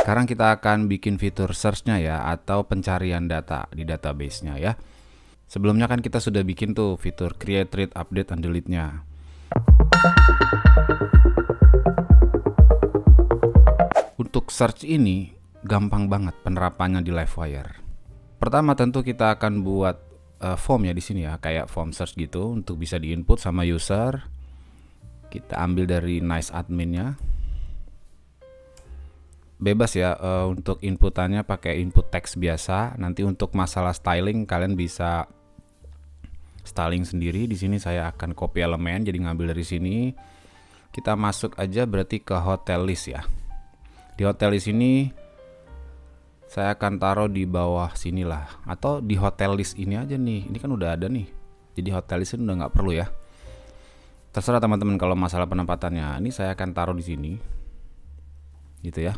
Sekarang kita akan bikin fitur search-nya ya, atau pencarian data di database-nya ya. Sebelumnya kan kita sudah bikin tuh fitur create, read, update, and delete-nya. Untuk search ini gampang banget penerapannya di Livewire. Pertama tentu kita akan buat form ya di sini ya, kayak form search gitu untuk bisa diinput sama user. Kita ambil dari nice admin-nya. Bebas ya untuk inputannya pakai input teks biasa. Nanti untuk masalah styling kalian bisa styling sendiri. Di sini saya akan copy elemen, jadi ngambil dari sini. Kita masuk aja berarti ke hotel list ya. Di hotel list ini saya akan taruh di bawah sinilah, atau di hotel list ini aja nih. Ini kan udah ada nih. Jadi hotel list ini udah nggak perlu ya. Terserah teman-teman kalau masalah penempatannya. Ini saya akan taruh di sini. Gitu ya.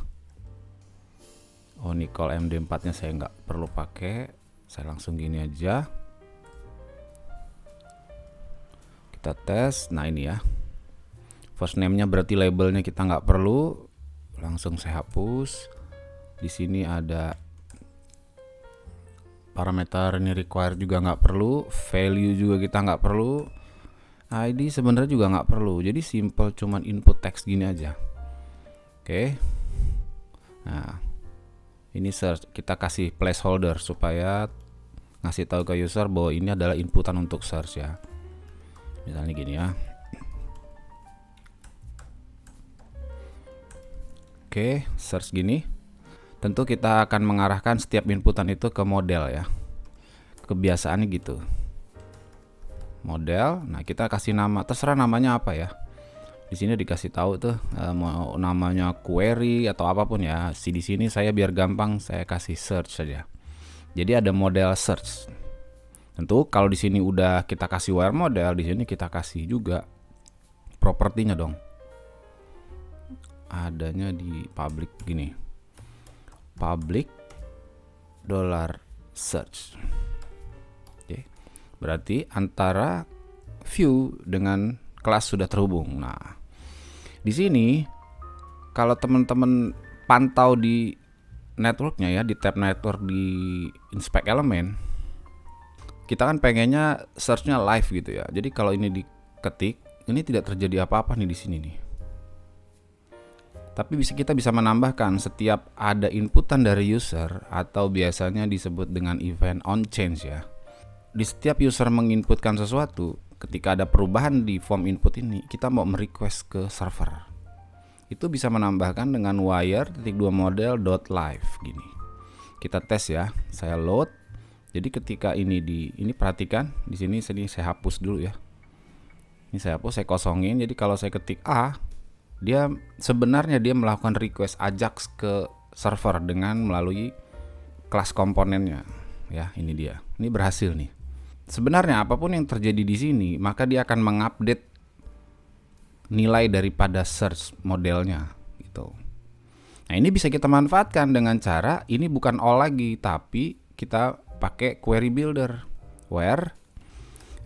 Oh, Nicole MD4 nya saya nggak perlu pakai, saya langsung gini aja. Kita tes. Nah ini ya, first name nya berarti labelnya kita nggak perlu, langsung saya hapus. Di sini ada parameter ini require juga nggak perlu, value juga kita nggak perlu, ID sebenarnya juga nggak perlu. Jadi simple, cuman input teks gini aja. Oke. Nah ini search, kita kasih placeholder supaya ngasih tahu ke user bahwa ini adalah inputan untuk search ya. Misalnya gini ya. Oke, search gini. Tentu kita akan mengarahkan setiap inputan itu ke model ya. Kebiasaannya gitu. Model. Nah, kita kasih nama, terserah namanya apa ya. Di sini dikasih tahu tuh mau namanya query atau apapun ya. Di sini saya biar gampang saya kasih search saja. Jadi ada model search. Tentu kalau di sini udah kita kasih wire model, di sini kita kasih juga propertinya dong. Adanya di public gini. Public $search. Oke. Berarti antara view dengan kelas sudah terhubung. Nah, di sini kalau teman-teman pantau di networknya ya, di tab network di inspect elemen, kita kan pengennya searchnya live gitu ya. Jadi kalau ini diketik, ini tidak terjadi apa-apa nih di sini nih. Tapi kita bisa menambahkan setiap ada inputan dari user, atau biasanya disebut dengan event on change ya. Di setiap user menginputkan sesuatu, ketika ada perubahan di form input ini, kita mau merequest ke server. Itu bisa menambahkan dengan wire.model.live gini. Kita tes ya. Saya load. Jadi ketika ini perhatikan di sini saya hapus dulu ya. Ini saya hapus, saya kosongin. Jadi kalau saya ketik A, dia sebenarnya melakukan request Ajax ke server dengan melalui kelas komponennya. Ya, ini dia. Ini berhasil nih. Sebenarnya apapun yang terjadi di sini, maka dia akan mengupdate nilai daripada search modelnya gitu. Nah, ini bisa kita manfaatkan dengan cara ini bukan all lagi, tapi kita pakai query builder. Where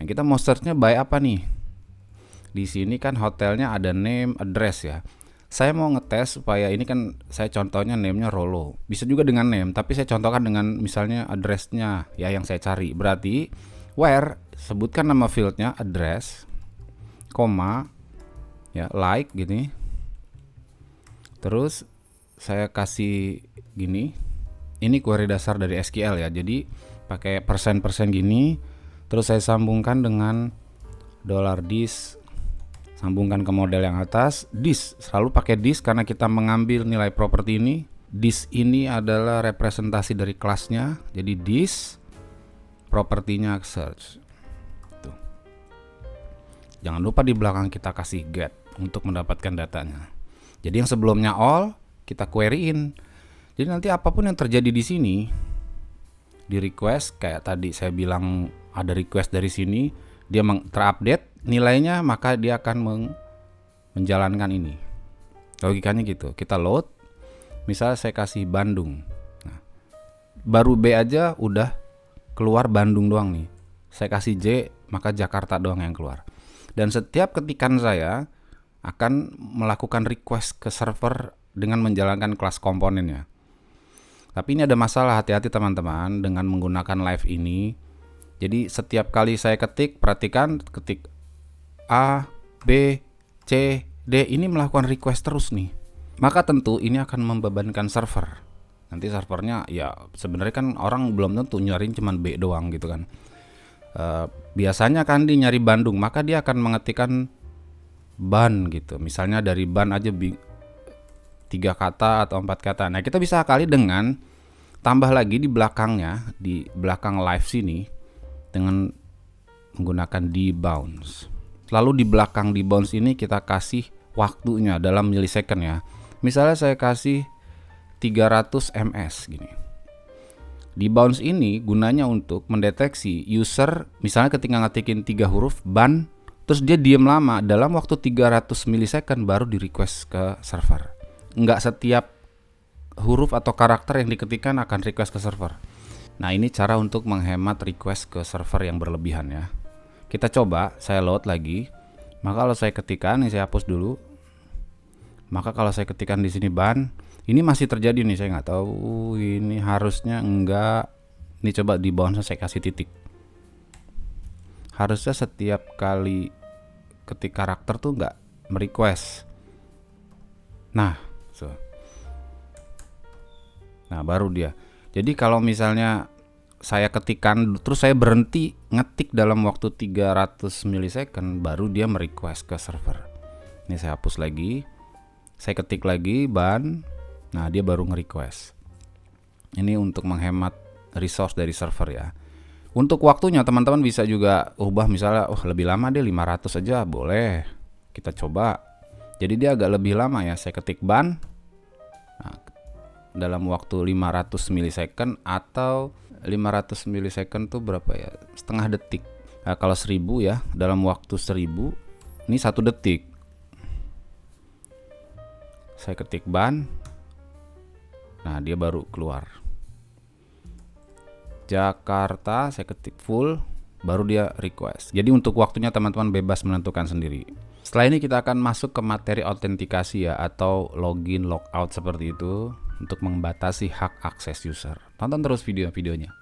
yang kita mau searchnya by apa nih? Di sini kan hotelnya ada name, address ya. Saya mau ngetes supaya ini kan saya contohnya name-nya Rolo. Bisa juga dengan name, tapi saya contohkan dengan misalnya address-nya ya yang saya cari. Berarti where sebutkan nama fieldnya address, koma ya like gini. Terus saya kasih gini. Ini query dasar dari SQL ya. Jadi pakai persen gini. Terus saya sambungkan dengan $this. Sambungkan ke model yang atas. This selalu pakai this karena kita mengambil nilai properti ini. This ini adalah representasi dari kelasnya. Jadi this propertinya search. Tuh. Jangan lupa di belakang kita kasih get untuk mendapatkan datanya. Jadi yang sebelumnya all kita queryin. Jadi nanti apapun yang terjadi di sini di request, kayak tadi saya bilang ada request dari sini, dia terupdate nilainya, maka dia akan menjalankan ini. Logikanya gitu. Kita load. Misal saya kasih Bandung. Nah, baru B aja udah keluar Bandung doang nih. Saya kasih J, maka Jakarta doang yang keluar. Dan setiap ketikan saya akan melakukan request ke server dengan menjalankan kelas komponennya. Tapi ini ada masalah, hati-hati teman-teman dengan menggunakan live ini. Jadi setiap kali saya ketik, perhatikan ketik A, B, C, D, ini melakukan request terus nih. Maka tentu ini akan membebankan server. Nanti servernya ya sebenarnya kan orang belum tentu nyariin cuman B doang gitu kan. Biasanya kan dia nyari Bandung, maka dia akan mengetikkan ban gitu. Misalnya dari ban aja 3 kata atau 4 kata. Nah, kita bisa kali dengan tambah lagi di belakangnya, di belakang live sini dengan menggunakan debounce. Lalu di belakang debounce ini kita kasih waktunya dalam milisecond ya. Misalnya saya kasih 300 ms gini. Debounce ini gunanya untuk mendeteksi user misalnya ketika ngetikin 3 huruf ban, terus dia diem lama, dalam waktu 300 milisecond baru di request ke server. Nggak setiap huruf atau karakter yang diketikkan akan request ke server. Nah, ini cara untuk menghemat request ke server yang berlebihan ya. Kita coba, saya load lagi. Maka kalau saya ketikkan, ini saya hapus dulu. Maka kalau saya ketikkan di sini ban, ini masih terjadi nih, saya nggak tahu. Ini harusnya enggak. Ini coba di bounce saya kasih titik. Harusnya setiap kali ketik karakter tuh nggak merequest. Nah, nah baru dia. Jadi kalau misalnya saya ketikkan terus saya berhenti ngetik dalam waktu 300 milisecond, baru dia merequest ke server. Ini saya hapus lagi. Saya ketik lagi ban. Nah, dia baru nge-request. Ini untuk menghemat resource dari server ya. Untuk waktunya teman-teman bisa juga ubah, misalnya lebih lama deh 500 aja boleh. Kita coba. Jadi dia agak lebih lama ya. Saya ketik ban. Nah, dalam waktu 500 milisecond atau 500 milisecond tuh berapa ya? Setengah detik. Nah, kalau 1000 ya, dalam waktu 1000 ini 1 detik. Saya ketik ban. Nah, dia baru keluar. Jakarta, saya ketik full, baru dia request. Jadi untuk waktunya teman-teman bebas menentukan sendiri. Setelah ini kita akan masuk ke materi autentikasi ya, atau login, logout seperti itu untuk membatasi hak akses user. Tonton terus video-videonya.